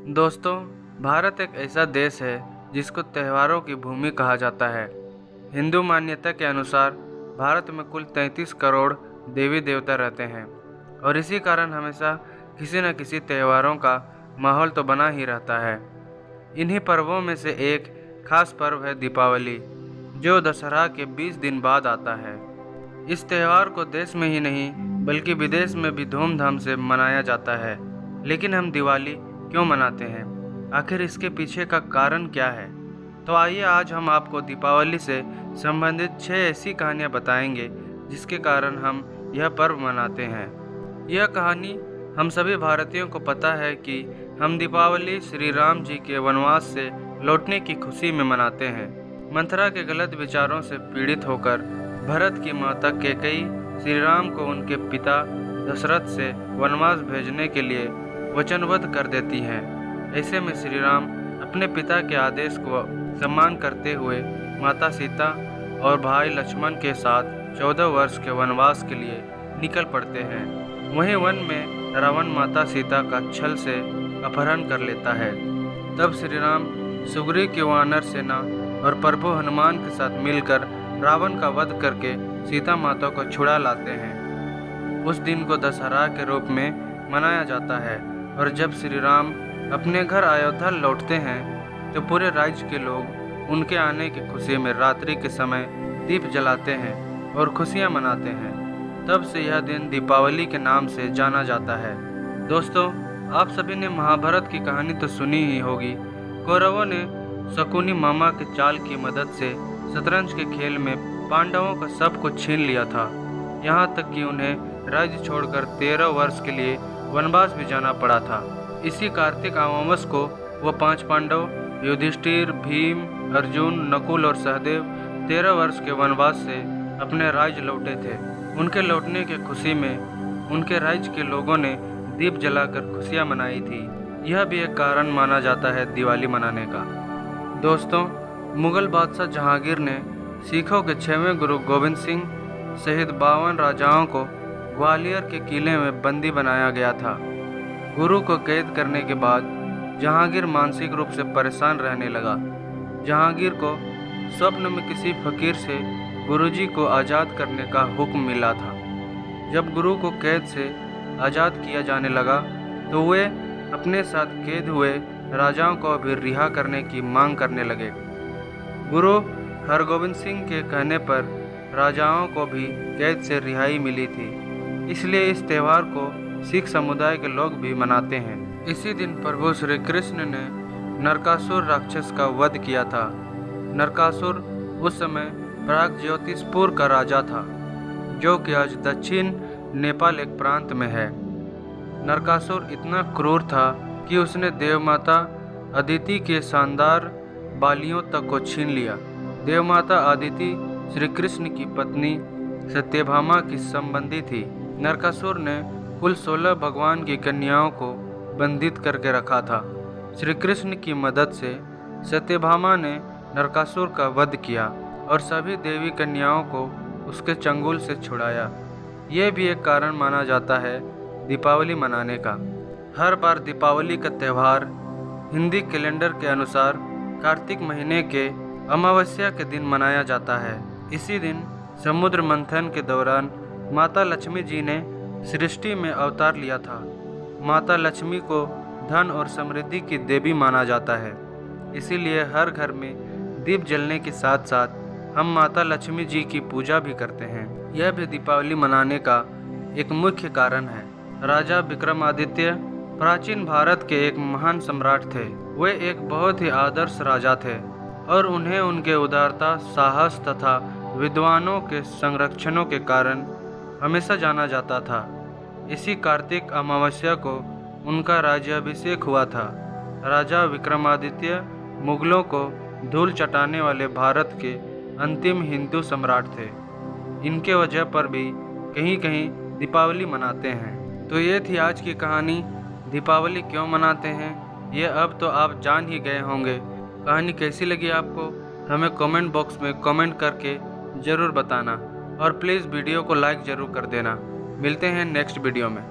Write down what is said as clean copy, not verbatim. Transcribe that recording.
दोस्तों, भारत एक ऐसा देश है जिसको त्योहारों की भूमि कहा जाता है। हिंदू मान्यता के अनुसार भारत में कुल 33 करोड़ देवी देवता रहते हैं और इसी कारण हमेशा किसी न किसी त्योहारों का माहौल तो बना ही रहता है। इन्हीं पर्वों में से एक खास पर्व है दीपावली, जो दशहरा के 20 दिन बाद आता है। इस त्यौहार को देश में ही नहीं बल्कि विदेश में भी धूमधाम से मनाया जाता है। लेकिन हम दिवाली क्यों मनाते हैं? आखिर इसके पीछे का कारण क्या है? तो आइए आज हम आपको दीपावली से संबंधित 6 ऐसी कहानियाँ बताएंगे जिसके कारण हम यह पर्व मनाते हैं। यह कहानी हम सभी भारतीयों को पता है कि हम दीपावली श्री राम जी के वनवास से लौटने की खुशी में मनाते हैं। मंथरा के गलत विचारों से पीड़ित होकर भरत की माता कैकेयी श्री राम को उनके पिता दशरथ से वनवास भेजने के लिए वचनबद्ध कर देती हैं। ऐसे में श्री राम अपने पिता के आदेश को सम्मान करते हुए माता सीता और भाई लक्ष्मण के साथ 14 वर्ष के वनवास के लिए निकल पड़ते हैं। वहीं वन में रावण माता सीता का छल से अपहरण कर लेता है। तब श्री राम सुग्रीव की वानर सेना और प्रभु हनुमान के साथ मिलकर रावण का वध करके सीता माता को छुड़ा लाते हैं। उस दिन को दशहरा के रूप में मनाया जाता है और जब श्री राम अपने घर अयोध्या लौटते हैं तो पूरे राज्य के लोग उनके आने की खुशी में रात्रि के समय दीप जलाते हैं और खुशियां मनाते हैं। तब से यह दिन दीपावली के नाम से जाना जाता है। दोस्तों, आप सभी ने महाभारत की कहानी तो सुनी ही होगी। कौरवों ने शकुनी मामा के चाल की मदद से शतरंज के खेल में पांडवों का सब कुछ छीन लिया था। यहाँ तक कि उन्हें राज्य छोड़कर 13 वर्ष के लिए वनवास भी जाना पड़ा था। इसी कार्तिक अमावस को वो 5 पांडव युधिष्ठिर, भीम, अर्जुन, नकुल और सहदेव 13 वर्ष के वनवास से अपने राज्य लौटे थे। उनके लौटने की खुशी में उनके राज्य के लोगों ने दीप जलाकर खुशियां मनाई थी। यह भी एक कारण माना जाता है दिवाली मनाने का। दोस्तों, मुगल बादशाह जहांगीर ने सिखों के 6वें गुरु गोविंद सिंह सहित 52 राजाओं को ग्वालियर के किले में बंदी बनाया गया था। गुरु को कैद करने के बाद जहांगीर मानसिक रूप से परेशान रहने लगा। जहांगीर को स्वप्न में किसी फकीर से गुरुजी को आज़ाद करने का हुक्म मिला था। जब गुरु को कैद से आज़ाद किया जाने लगा तो वे अपने साथ कैद हुए राजाओं को भी रिहा करने की मांग करने लगे। गुरु हरगोविंद सिंह के कहने पर राजाओं को भी कैद से रिहाई मिली थी। इसलिए इस त्यौहार को सिख समुदाय के लोग भी मनाते हैं। इसी दिन प्रभु श्री कृष्ण ने नरकासुर राक्षस का वध किया था। नरकासुर उस समय प्रागज्योतिषपुर का राजा था, जो कि आज दक्षिण नेपाल एक प्रांत में है। नरकासुर इतना क्रूर था कि उसने देवमाता अदिति के शानदार बालियों तक को छीन लिया। देवमाता अदिति श्री कृष्ण की पत्नी सत्यभामा की संबंधी थी। नरकासुर ने कुल 16 भगवान की कन्याओं को बंधित करके रखा था। श्री कृष्ण की मदद से सत्यभामा ने नरकासुर का वध किया और सभी देवी कन्याओं को उसके चंगुल से छुड़ाया। ये भी एक कारण माना जाता है दीपावली मनाने का। हर बार दीपावली का त्यौहार हिंदी कैलेंडर के अनुसार कार्तिक महीने के अमावस्या के दिन मनाया जाता है। इसी दिन समुद्र मंथन के दौरान माता लक्ष्मी जी ने सृष्टि में अवतार लिया था। माता लक्ष्मी को धन और समृद्धि की देवी माना जाता है। इसीलिए हर घर में दीप जलने के साथ साथ हम माता लक्ष्मी जी की पूजा भी करते हैं। यह भी दीपावली मनाने का एक मुख्य कारण है। राजा विक्रमादित्य प्राचीन भारत के एक महान सम्राट थे। वे एक बहुत ही आदर्श राजा थे और उन्हें उनके उदारता, साहस तथा विद्वानों के संरक्षणों के कारण हमेशा जाना जाता था। इसी कार्तिक अमावस्या को उनका राज्याभिषेक हुआ था। राजा विक्रमादित्य मुगलों को धूल चटाने वाले भारत के अंतिम हिंदू सम्राट थे। इनके वजह पर भी कहीं कहीं दीपावली मनाते हैं। तो ये थी आज की कहानी, दीपावली क्यों मनाते हैं। ये अब तो आप जान ही गए होंगे। कहानी कैसी लगी आपको हमें कमेंट बॉक्स में कमेंट करके ज़रूर बताना और प्लीज़ वीडियो को लाइक ज़रूर कर देना। मिलते हैं नेक्स्ट वीडियो में।